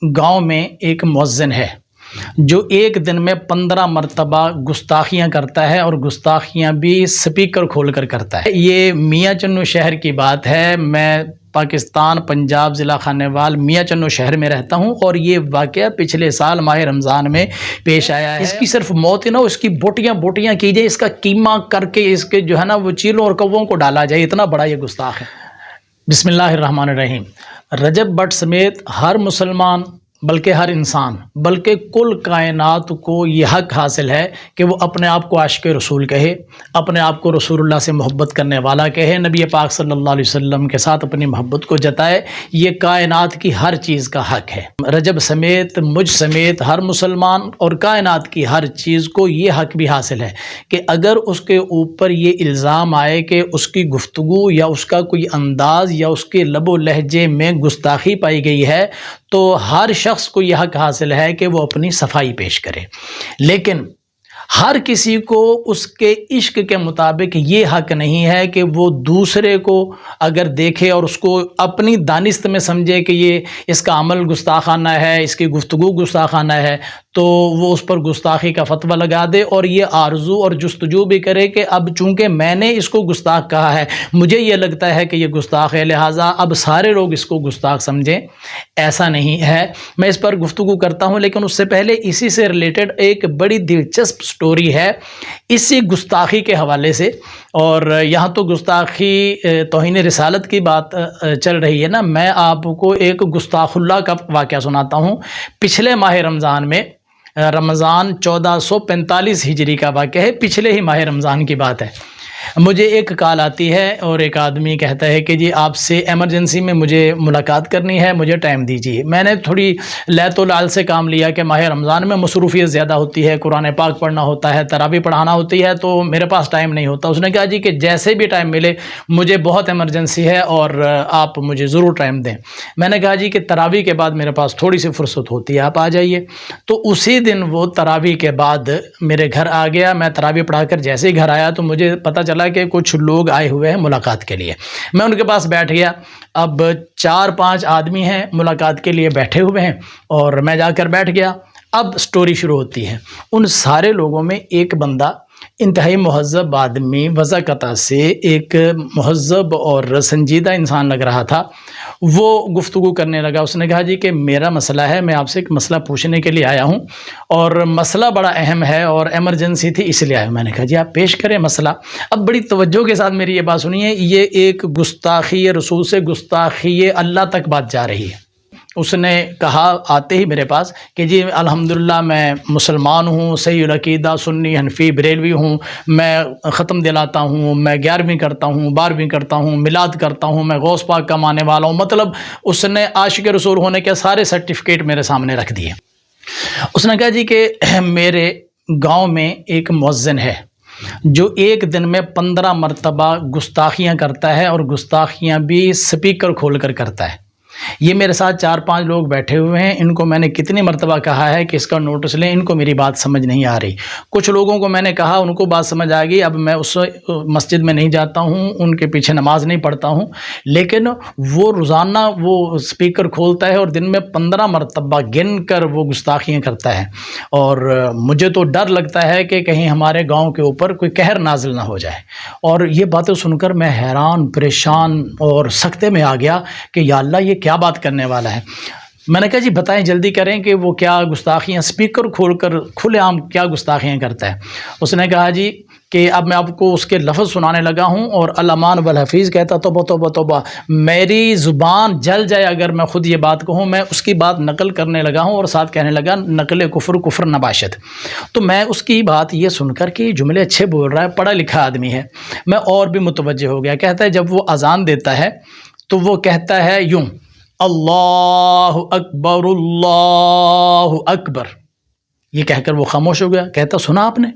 گاؤں میں ایک مؤذن ہے جو ایک دن میں 15 مرتبہ گستاخیاں کرتا ہے، اور گستاخیاں بھی سپیکر کھول کر کرتا ہے۔ یہ میاں چنو شہر کی بات ہے۔ میں پاکستان پنجاب ضلع خانیوال میاں چنو شہر میں رہتا ہوں، اور یہ واقعہ پچھلے سال ماہ رمضان میں پیش آیا ہے۔ اس کی صرف موت ہی نہ ہو، اس کی بوٹیاں کی جائے، اس کا قیمہ کر کے اس کے جو ہے نا وہ چیلوں اور کووں کو ڈالا جائے، اتنا بڑا یہ گستاخ ہے۔ بسم اللہ الرحمن الرحیم۔ رجب بٹ سمیت ہر مسلمان بلکہ ہر انسان بلکہ کل کائنات کو یہ حق حاصل ہے کہ وہ اپنے آپ کو عاشق رسول کہے، اپنے آپ کو رسول اللہ سے محبت کرنے والا کہے، نبی پاک صلی اللہ علیہ وسلم کے ساتھ اپنی محبت کو جتائے۔ یہ کائنات کی ہر چیز کا حق ہے۔ رجب سمیت مجھ سمیت ہر مسلمان اور کائنات کی ہر چیز کو یہ حق بھی حاصل ہے کہ اگر اس کے اوپر یہ الزام آئے کہ اس کی گفتگو یا اس کا کوئی انداز یا اس کے لب و لہجے میں گستاخی پائی گئی ہے، تو ہر شخص کو یہ حق حاصل ہے کہ وہ اپنی صفائی پیش کرے۔ لیکن ہر کسی کو اس کے عشق کے مطابق یہ حق نہیں ہے کہ وہ دوسرے کو اگر دیکھے اور اس کو اپنی دانست میں سمجھے کہ یہ اس کا عمل گستاخانہ ہے، اس کی گفتگو گستاخانہ ہے، تو وہ اس پر گستاخی کا فتویٰ لگا دے اور یہ آرزو اور جستجو بھی کرے کہ اب چونکہ میں نے اس کو گستاخ کہا ہے، مجھے یہ لگتا ہے کہ یہ گستاخ ہے، لہٰذا اب سارے لوگ اس کو گستاخ سمجھیں۔ ایسا نہیں ہے۔ میں اس پر گفتگو کرتا ہوں، لیکن اس سے پہلے اسی سے ریلیٹڈ ایک بڑی دلچسپ سٹوری ہے اسی گستاخی کے حوالے سے۔ اور یہاں تو گستاخی توہین رسالت کی بات چل رہی ہے نا، میں آپ کو ایک گستاخ اللہ کا واقعہ سناتا ہوں۔ پچھلے ماہ رمضان میں، رمضان 1445 ہجری کا واقعہ ہے، پچھلے ہی ماہ رمضان کی بات ہے، مجھے ایک کال آتی ہے اور ایک آدمی کہتا ہے کہ جی آپ سے ایمرجنسی میں مجھے ملاقات کرنی ہے، مجھے ٹائم دیجیے۔ میں نے تھوڑی لیت و لال سے کام لیا کہ ماہ رمضان میں مصروفیت زیادہ ہوتی ہے، قرآن پاک پڑھنا ہوتا ہے، تراویح پڑھانا ہوتی ہے، تو میرے پاس ٹائم نہیں ہوتا۔ اس نے کہا جی کہ جیسے بھی ٹائم ملے، مجھے بہت ایمرجنسی ہے اور آپ مجھے ضرور ٹائم دیں۔ میں نے کہا جی کہ تراویح کے بعد میرے پاس تھوڑی سی فرصت ہوتی ہے، آپ آ جائیے۔ تو اسی دن وہ تراویح کے بعد میرے گھر آ گیا۔ میں تراویح پڑھا کر جیسے ہی گھر آیا تو مجھے پتہ چلا کہ کچھ لوگ آئے ہوئے ہیں ملاقات کے لیے۔ میں ان کے پاس بیٹھ گیا۔ اب 4-5 آدمی ہیں ملاقات کے لیے بیٹھے ہوئے ہیں، اور میں جا کر بیٹھ گیا۔ اب سٹوری شروع ہوتی ہے۔ ان سارے لوگوں میں ایک بندہ انتہائی مہذب آدمی، وضاقتہ سے ایک مہذب اور سنجیدہ انسان لگ رہا تھا، وہ گفتگو کرنے لگا۔ اس نے کہا جی کہ میرا مسئلہ ہے، میں آپ سے ایک مسئلہ پوچھنے کے لیے آیا ہوں، اور مسئلہ بڑا اہم ہے اور ایمرجنسی تھی اس لیے آیا ہوں۔ میں نے کہا جی آپ پیش کریں مسئلہ۔ اب بڑی توجہ کے ساتھ میری یہ بات سنیے، یہ ایک گستاخی رسول سے گستاخی اللہ تک بات جا رہی ہے۔ اس نے کہا آتے ہی میرے پاس کہ جی الحمدللہ میں مسلمان ہوں، صحیح العقیدہ، سنی، حنفی، بریلوی ہوں، میں ختم دلاتا ہوں، میں 11ویں کرتا ہوں، 12ویں کرتا ہوں، میلاد کرتا ہوں، میں غوث پاک کا ماننے والا ہوں۔ مطلب اس نے عاشق رسول ہونے کے سارے سرٹیفکیٹ میرے سامنے رکھ دیے۔ اس نے کہا جی کہ میرے گاؤں میں ایک مؤذن ہے جو ایک دن میں 15 مرتبہ گستاخیاں کرتا ہے، اور گستاخیاں بھی سپیکر کھول کر کرتا ہے۔ یہ میرے ساتھ 4-5 لوگ بیٹھے ہوئے ہیں، ان کو میں نے کتنی مرتبہ کہا ہے کہ اس کا نوٹس لیں، ان کو میری بات سمجھ نہیں آ رہی۔ کچھ لوگوں کو میں نے کہا، ان کو بات سمجھ آ گئی، اب میں اس مسجد میں نہیں جاتا ہوں، ان کے پیچھے نماز نہیں پڑھتا ہوں، لیکن وہ روزانہ وہ سپیکر کھولتا ہے اور دن میں 15 مرتبہ گن کر وہ گستاخیاں کرتا ہے، اور مجھے تو ڈر لگتا ہے کہ کہیں ہمارے گاؤں کے اوپر کوئی قہر نازل نہ ہو جائے۔ اور یہ باتیں سن کر میں حیران، پریشان اور سکتے میں آ گیا کہ یا اللہ یہ کیا بات کرنے والا ہے۔ میں نے کہا جی بتائیں، جلدی کریں کہ وہ کیا گستاخیاں سپیکر کھول کر کھلے عام کیا گستاخیاں کرتا ہے۔ اس نے کہا جی کہ اب میں آپ کو اس کے لفظ سنانے لگا ہوں، اور الامان والحفیظ کہتا توبہ توبہ توبہ، میری زبان جل جائے اگر میں خود یہ بات کہوں۔ میں اس کی بات نقل کرنے لگا ہوں اور ساتھ کہنے لگا نقل کفر نباشت۔ تو میں اس کی بات یہ سن کر کہ جملے اچھے بول رہا ہے، پڑھا لکھا آدمی ہے، میں اور بھی متوجہ ہو گیا۔ کہتا ہے جب وہ اذان دیتا ہے تو وہ کہتا ہے یوں، اللہ اکبر اللہ اکبر، یہ کہہ کر وہ خاموش ہو گیا۔ کہتا سنا آپ نے؟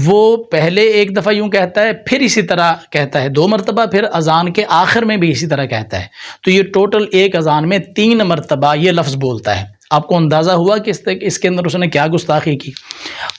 وہ پہلے ایک دفعہ یوں کہتا ہے، پھر اسی طرح کہتا ہے 2 مرتبہ، پھر اذان کے آخر میں بھی اسی طرح کہتا ہے۔ تو یہ ٹوٹل ایک اذان میں 3 مرتبہ یہ لفظ بولتا ہے۔ آپ کو اندازہ ہوا کہ اس کے اندر اس نے کیا گستاخی کی؟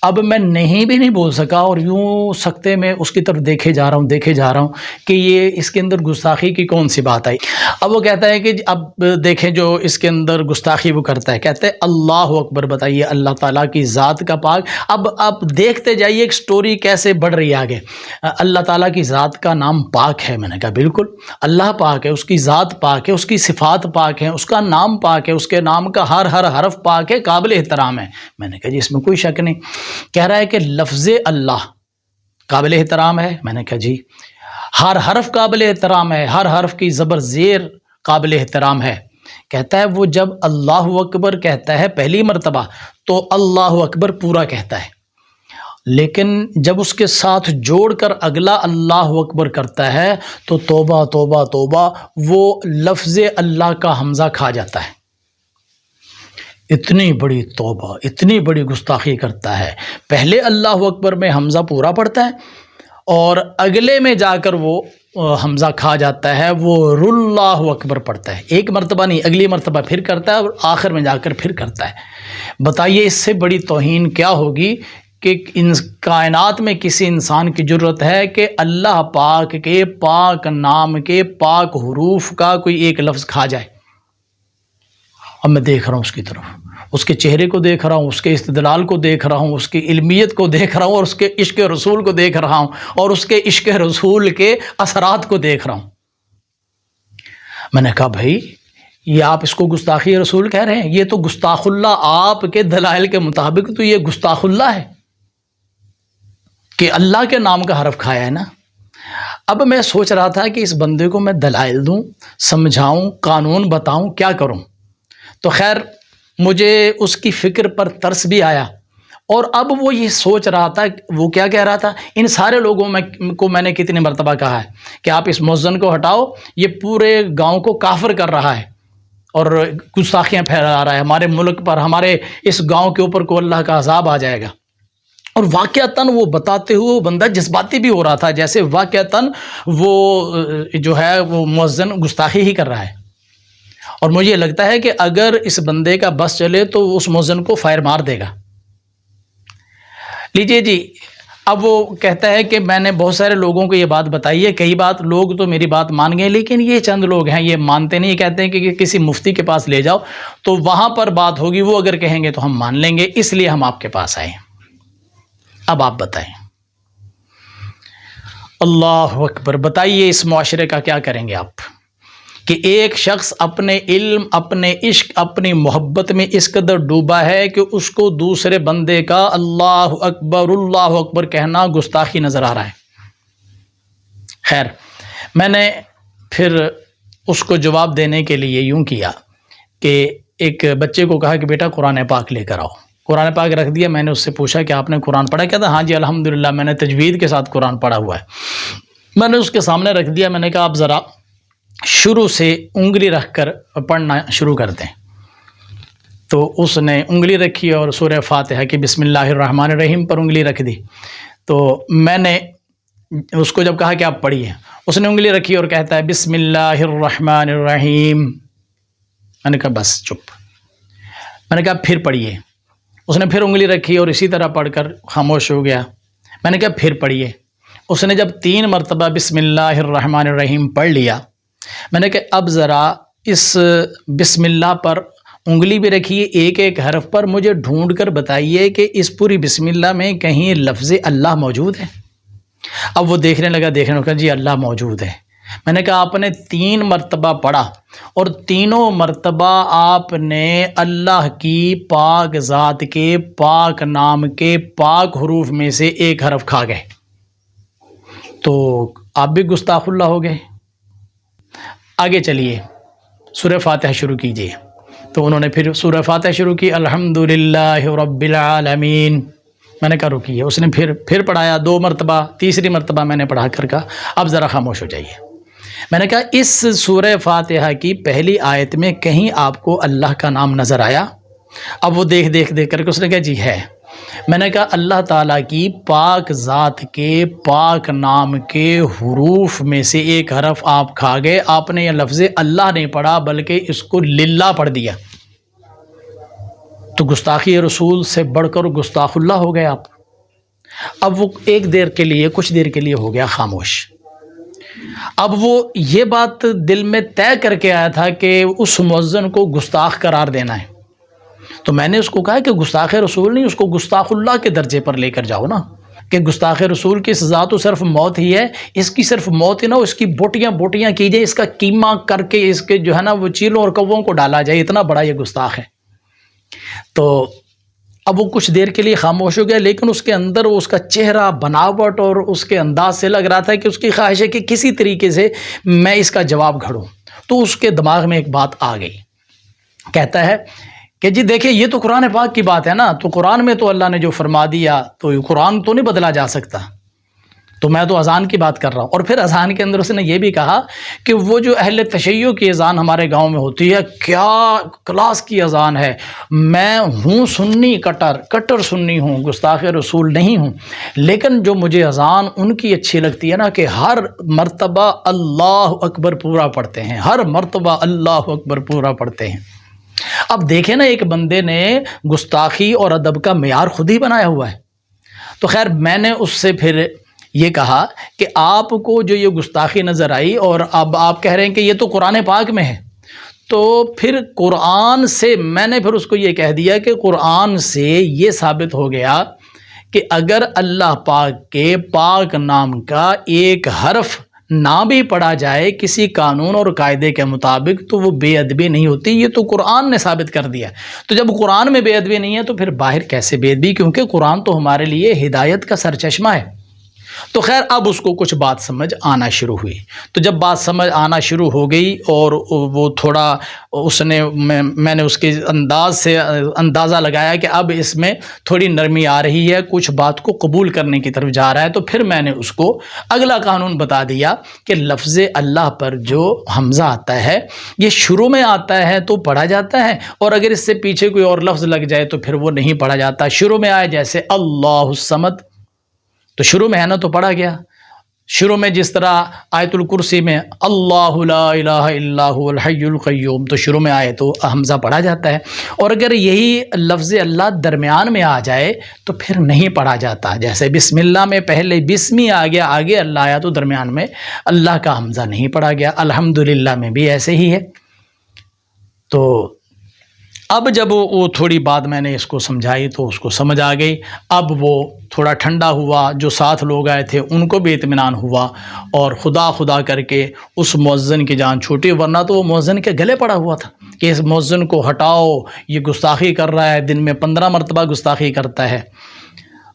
اب میں نہیں بھی نہیں بول سکا اور یوں سکتے میں اس کی طرف دیکھے جا رہا ہوں کہ یہ اس کے اندر گستاخی کی کون سی بات آئی۔ اب وہ کہتا ہے کہ اب دیکھیں جو اس کے اندر گستاخی وہ کرتا ہے، کہتے ہیں اللہ اکبر، بتائیے اللہ تعالیٰ کی ذات کا پاک۔ اب آپ دیکھتے جائیے ایک سٹوری کیسے بڑھ رہی ہے آگے۔ اللہ تعالیٰ کی ذات کا نام پاک ہے، میں نے کہا بالکل اللہ پاک ہے، اس کی ذات پاک ہے، اس کی صفات پاک ہیں، اس کا نام پاک ہے، اس کے نام کا ہر حرف پاک ہے، قابل احترام ہے۔ میں نے کہا جی اس میں کوئی شک نہیں۔ کہہ رہا ہے کہ لفظ اللہ قابل احترام ہے، میں نے کہا جی ہر حرف قابل احترام ہے، ہر حرف کی زبر زیر قابل احترام ہے۔ کہتا ہے وہ جب اللہ اکبر کہتا ہے پہلی مرتبہ تو اللہ اکبر پورا کہتا ہے، لیکن جب اس کے ساتھ جوڑ کر اگلا اللہ اکبر کرتا ہے تو توبہ توبہ توبہ، وہ لفظ اللہ کا حمزہ کھا جاتا ہے۔ اتنی بڑی توبہ، اتنی بڑی گستاخی کرتا ہے۔ پہلے اللہ اکبر میں حمزہ پورا پڑتا ہے اور اگلے میں جا کر وہ حمزہ کھا جاتا ہے، وہ اللہ اکبر پڑھتا ہے۔ ایک مرتبہ نہیں، اگلی مرتبہ پھر کرتا ہے اور آخر میں جا کر پھر کرتا ہے۔ بتائیے اس سے بڑی توہین کیا ہوگی کہ ان کائنات میں کسی انسان کی جرت ہے کہ اللہ پاک کے پاک نام کے پاک حروف کا کوئی ایک لفظ کھا جائے۔ اب میں دیکھ رہا ہوں اس کی طرف، اس کے چہرے کو دیکھ رہا ہوں، اس کے استدلال کو دیکھ رہا ہوں، اس کی علمیت کو دیکھ رہا ہوں اور اس کے عشق رسول کو دیکھ رہا ہوں اور اس کے عشق رسول کے اثرات کو دیکھ رہا ہوں۔ میں نے کہا بھائی یہ آپ اس کو گستاخی رسول کہہ رہے ہیں؟ یہ تو گستاخ اللہ، آپ کے دلائل کے مطابق تو یہ گستاخ اللہ ہے کہ اللہ کے نام کا حرف کھایا ہے نا۔ اب میں سوچ رہا تھا کہ اس بندے کو میں دلائل دوں، سمجھاؤں، قانون بتاؤں، کیا کروں؟ تو خیر مجھے اس کی فکر پر ترس بھی آیا، اور اب وہ یہ سوچ رہا تھا، وہ کیا کہہ رہا تھا، ان سارے لوگوں کو میں نے کتنی مرتبہ کہا ہے کہ آپ اس مؤذن کو ہٹاؤ، یہ پورے گاؤں کو کافر کر رہا ہے اور گستاخیاں پھیلا رہا ہے، ہمارے ملک پر، ہمارے اس گاؤں کے اوپر کو اللہ کا عذاب آ جائے گا۔ اور واقعتاً وہ بتاتے ہوئے وہ بندہ جذباتی بھی ہو رہا تھا، جیسے واقعتاً وہ جو ہے وہ مؤذن گستاخی ہی کر رہا ہے۔ اور مجھے لگتا ہے کہ اگر اس بندے کا بس چلے تو اس مؤذن کو فائر مار دے گا۔ لیجئے جی، اب وہ کہتا ہے کہ میں نے بہت سارے لوگوں کو یہ بات بتائی ہے، کئی بات لوگ تو میری بات مان گئے، لیکن یہ چند لوگ ہیں یہ مانتے نہیں، کہتے ہیں کہ کسی مفتی کے پاس لے جاؤ تو وہاں پر بات ہوگی، وہ اگر کہیں گے تو ہم مان لیں گے، اس لیے ہم آپ کے پاس آئے ہیں۔ اب آپ بتائیں۔ اللہ اکبر، بتائیے اس معاشرے کا کیا کریں گے آپ کہ ایک شخص اپنے علم، اپنے عشق، اپنی محبت میں اس قدر ڈوبا ہے کہ اس کو دوسرے بندے کا اللہ اکبر کہنا گستاخی نظر آ رہا ہے۔ خیر میں نے پھر اس کو جواب دینے کے لیے یوں کیا کہ ایک بچے کو کہا کہ بیٹا قرآن پاک لے کر آؤ۔ قرآن پاک رکھ دیا، میں نے اس سے پوچھا کہ آپ نے قرآن پڑھا؟ کہتا ہاں جی الحمدللہ میں نے تجوید کے ساتھ قرآن پڑھا ہوا ہے۔ میں نے اس کے سامنے رکھ دیا، میں نے کہا آپ ذرا شروع سے انگلی رکھ کر پڑھنا شروع کر دیں۔ تو اس نے انگلی رکھی اور سورہ فاتحہ کی بسم اللہ الرحمن الرحیم پر انگلی رکھ دی۔ تو میں نے اس کو جب کہا کہ آپ پڑھیے، اس نے انگلی رکھی اور کہتا ہے بسم اللہ الرحمن الرحیم۔ میں نے کہا بس چپ۔ میں نے کہا پھر پڑھیے۔ اس نے پھر انگلی رکھی اور اسی طرح پڑھ کر خاموش ہو گیا۔ میں نے کہا پھر پڑھیے۔ اس نے جب 3 مرتبہ بسم اللہ الرحمن الرحیم پڑھ لیا، میں نے کہا اب ذرا اس بسم اللہ پر انگلی بھی رکھیے، ایک ایک حرف پر مجھے ڈھونڈ کر بتائیے کہ اس پوری بسم اللہ میں کہیں لفظ اللہ موجود ہے۔ اب وہ دیکھنے لگا جی اللہ موجود ہے۔ میں نے کہا آپ نے 3 مرتبہ پڑھا اور تینوں مرتبہ آپ نے اللہ کی پاک ذات کے پاک نام کے پاک حروف میں سے ایک حرف کھا گئے، تو آپ بھی گستاخ اللہ ہو گئے۔ آگے چلیے سورہ فاتحہ شروع کیجیے۔ تو انہوں نے پھر سورہ فاتحہ شروع کی، الحمدللہ رب العالمین۔ میں نے کہا رکیے، اس نے پھر پڑھایا 2 مرتبہ، تیسری مرتبہ میں نے پڑھا کر کہا اب ذرا خاموش ہو جائیے۔ میں نے کہا اس سورہ فاتحہ کی پہلی آیت میں کہیں آپ کو اللہ کا نام نظر آیا؟ اب وہ دیکھ کر کے اس نے کہا جی ہے۔ میں نے کہا اللہ تعالیٰ کی پاک ذات کے پاک نام کے حروف میں سے ایک حرف آپ کھا گئے، آپ نے یہ لفظ اللہ نہیں پڑھا بلکہ اس کو للہ پڑھ دیا۔ تو گستاخی رسول سے بڑھ کر گستاخ اللہ ہو گئے آپ۔ اب وہ ایک دیر کے لیے، کچھ دیر کے لیے ہو گیا خاموش۔ اب وہ یہ بات دل میں طے کر کے آیا تھا کہ اس مؤذن کو گستاخ قرار دینا ہے، تو میں نے اس کو کہا کہ گستاخ رسول نہیں، اس کو گستاخ اللہ کے درجے پر لے کر جاؤ نا، کہ گستاخ رسول کی سزا تو صرف موت ہی ہے، اس کی صرف موت ہی نہ ہو، اس کی بوٹیاں بوٹیاں کی جائے، اس کا قیمہ کر کے اس کے جو ہے نا وہ چیلوں اور کووں کو ڈالا جائے، اتنا بڑا یہ گستاخ ہے۔ تو اب وہ کچھ دیر کے لیے خاموش ہو گیا، لیکن اس کے اندر اس کا چہرہ، بناوٹ اور اس کے انداز سے لگ رہا تھا کہ اس کی خواہش ہے کہ کسی طریقے سے میں اس کا جواب گھڑوں۔ تو اس کے دماغ میں ایک بات آ گئی، کہتا ہے کہ جی دیکھیں یہ تو قرآن پاک کی بات ہے نا، تو قرآن میں تو اللہ نے جو فرما دیا تو یہ قرآن تو نہیں بدلا جا سکتا، تو میں تو اذان کی بات کر رہا ہوں۔ اور پھر اذان کے اندر اس نے یہ بھی کہا کہ وہ جو اہل تشیع کی اذان ہمارے گاؤں میں ہوتی ہے، کیا کلاس کی اذان ہے، میں ہوں سنی، کٹر سنی ہوں، گستاخ رسول نہیں ہوں، لیکن جو مجھے اذان ان کی اچھی لگتی ہے نا کہ ہر مرتبہ اللہ اکبر پورا پڑھتے ہیں، ہر مرتبہ اللہ اکبر پورا پڑھتے ہیں۔ اب دیکھیں نا، ایک بندے نے گستاخی اور ادب کا معیار خود ہی بنایا ہوا ہے۔ تو خیر میں نے اس سے پھر یہ کہا کہ آپ کو جو یہ گستاخی نظر آئی اور اب آپ کہہ رہے ہیں کہ یہ تو قرآن پاک میں ہے، تو پھر قرآن سے میں نے پھر اس کو یہ کہہ دیا کہ قرآن سے یہ ثابت ہو گیا کہ اگر اللہ پاک کے پاک نام کا ایک حرف نہ بھی پڑھا جائے کسی قانون اور قاعدے کے مطابق تو وہ بے ادبی نہیں ہوتی، یہ تو قرآن نے ثابت کر دیا۔ تو جب قرآن میں بے ادبی نہیں ہے تو پھر باہر کیسے بے ادبی، کیونکہ قرآن تو ہمارے لیے ہدایت کا سرچشمہ ہے۔ تو خیر اب اس کو کچھ بات سمجھ آنا شروع ہوئی، تو جب بات سمجھ آنا شروع ہو گئی اور وہ تھوڑا اس نے میں نے اس کے انداز سے اندازہ لگایا کہ اب اس میں تھوڑی نرمی آ رہی ہے، کچھ بات کو قبول کرنے کی طرف جا رہا ہے، تو پھر میں نے اس کو اگلا قانون بتا دیا کہ لفظ اللہ پر جو حمزہ آتا ہے یہ شروع میں آتا ہے تو پڑھا جاتا ہے، اور اگر اس سے پیچھے کوئی اور لفظ لگ جائے تو پھر وہ نہیں پڑھا جاتا۔ شروع میں آئے جیسے اللہ الصمد، تو شروع میں ہے نا تو پڑھا گیا۔ شروع میں جس طرح آیت الکرسی میں اللہ لا الہ الا هو الحی القیوم، تو شروع میں آئے تو حمزہ پڑھا جاتا ہے، اور اگر یہی لفظ اللہ درمیان میں آ جائے تو پھر نہیں پڑھا جاتا۔ جیسے بسم اللہ میں پہلے بسمی آ گیا، آگے اللہ آیا، تو درمیان میں اللہ کا حمزہ نہیں پڑھا گیا۔ الحمدللہ میں بھی ایسے ہی ہے۔ تو اب جب وہ تھوڑی بات میں نے اس کو سمجھائی تو اس کو سمجھ آ گئی۔ اب وہ تھوڑا ٹھنڈا ہوا، جو ساتھ لوگ آئے تھے ان کو بھی اطمینان ہوا، اور خدا خدا کر کے اس مؤذن کی جان چھوٹی، ورنہ تو وہ مؤذن کے گلے پڑا ہوا تھا کہ اس مؤذن کو ہٹاؤ، یہ گستاخی کر رہا ہے، دن میں 15 مرتبہ گستاخی کرتا ہے۔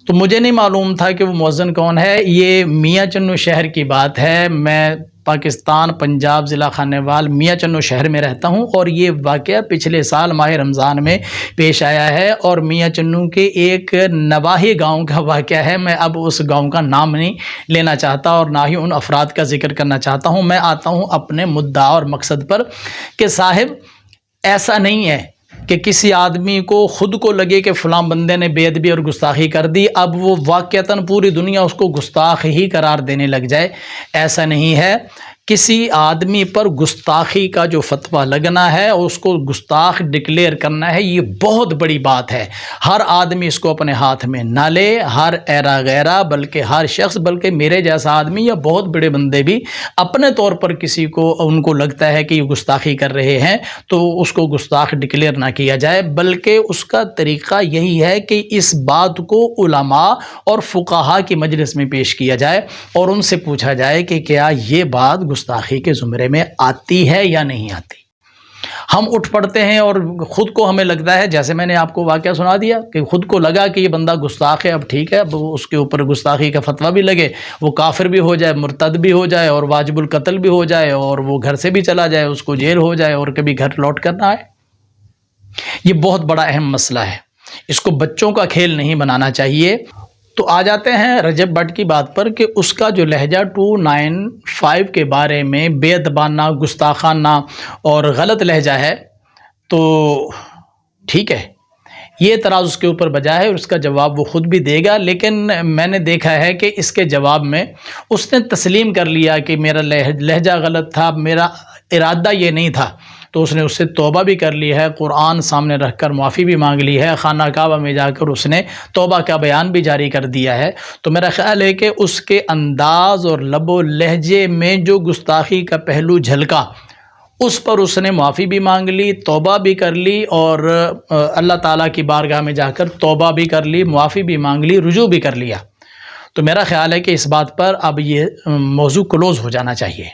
تو مجھے نہیں معلوم تھا کہ وہ مؤذن کون ہے۔ یہ میاں چنو شہر کی بات ہے، میں پاکستان پنجاب ضلع خانیوال میاں چنو شہر میں رہتا ہوں، اور یہ واقعہ پچھلے سال ماہ رمضان میں پیش آیا ہے، اور میاں چنو کے ایک نواحی گاؤں کا واقعہ ہے۔ میں اب اس گاؤں کا نام نہیں لینا چاہتا اور نہ ہی ان افراد کا ذکر کرنا چاہتا ہوں۔ میں آتا ہوں اپنے مدعا اور مقصد پر کہ صاحب ایسا نہیں ہے کہ کسی آدمی کو خود کو لگے کہ فلاں بندے نے بے ادبی اور گستاخی کر دی، اب وہ واقعتاً پوری دنیا اس کو گستاخ ہی قرار دینے لگ جائے، ایسا نہیں ہے۔ کسی آدمی پر گستاخی کا جو فتویٰ لگنا ہے، اس کو گستاخ ڈکلیئر کرنا ہے، یہ بہت بڑی بات ہے۔ ہر آدمی اس کو اپنے ہاتھ میں نہ لے، ہر ایرا غیرہ، بلکہ ہر شخص، بلکہ میرے جیسا آدمی یا بہت بڑے بندے بھی اپنے طور پر کسی کو ان کو لگتا ہے کہ یہ گستاخی کر رہے ہیں تو اس کو گستاخ ڈکلیئر نہ کیا جائے، بلکہ اس کا طریقہ یہی ہے کہ اس بات کو علماء اور فقہاء کی مجلس میں پیش کیا جائے اور ان سے پوچھا جائے کہ کیا یہ بات گستاخی کے زمرے میں آتی ہے یا نہیں آتی۔ ہم اٹھ پڑتے ہیں اور خود کو ہمیں لگتا ہے، جیسے میں نے آپ کو واقعہ سنا دیا کہ خود کو لگا کہ یہ بندہ گستاخ ہے، اب ٹھیک ہے، اب اس کے اوپر گستاخی کا فتویٰ بھی لگے، وہ کافر بھی ہو جائے، مرتد بھی ہو جائے اور واجب القتل بھی ہو جائے، اور وہ گھر سے بھی چلا جائے، اس کو جیل ہو جائے اور کبھی گھر لوٹ کر نہ آئے۔ یہ بہت بڑا اہم مسئلہ ہے، اس کو بچوں کا کھیل نہیں بنانا چاہیے۔ تو آ جاتے ہیں رجب بٹ کی بات پر کہ اس کا جو لہجہ 295 کے بارے میں بے ادبانہ، گستاخانہ اور غلط لہجہ ہے، تو ٹھیک ہے، یہ اعتراض اس کے اوپر بجا ہے اور اس کا جواب وہ خود بھی دے گا، لیکن میں نے دیکھا ہے کہ اس کے جواب میں اس نے تسلیم کر لیا کہ میرا لہجہ غلط تھا، میرا ارادہ یہ نہیں تھا۔ تو اس نے اس سے توبہ بھی کر لی ہے، قرآن سامنے رکھ کر معافی بھی مانگ لی ہے، خانہ کعبہ میں جا کر اس نے توبہ کا بیان بھی جاری کر دیا ہے، تو میرا خیال ہے کہ اس کے انداز اور لب و لہجے میں جو گستاخی کا پہلو جھلکا، اس پر اس نے معافی بھی مانگ لی، توبہ بھی کر لی، اور اللہ تعالیٰ کی بارگاہ میں جا کر توبہ بھی کر لی، معافی بھی مانگ لی، رجوع بھی کر لیا۔ تو میرا خیال ہے کہ اس بات پر اب یہ موضوع کلوز ہو جانا چاہیے۔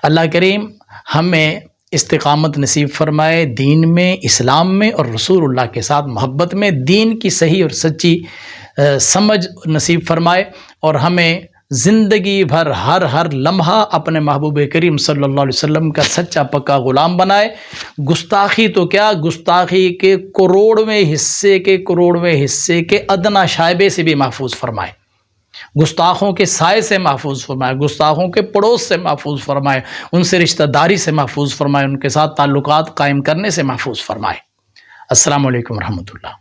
اللہ کریم ہمیں استقامت نصیب فرمائے دین میں، اسلام میں، اور رسول اللہ کے ساتھ محبت میں، دین کی صحیح اور سچی سمجھ نصیب فرمائے، اور ہمیں زندگی بھر ہر لمحہ اپنے محبوب کریم صلی اللہ علیہ وسلم کا سچا پکا غلام بنائے۔ گستاخی تو کیا، گستاخی کے کروڑویں حصے کے ادنا شائبے سے بھی محفوظ فرمائے، گستاخوں کے سائے سے محفوظ فرمائے، گستاخوں کے پڑوس سے محفوظ فرمائے، ان سے رشتہ داری سے محفوظ فرمائے، ان کے ساتھ تعلقات قائم کرنے سے محفوظ فرمائے۔ السلام علیکم ورحمۃ اللہ۔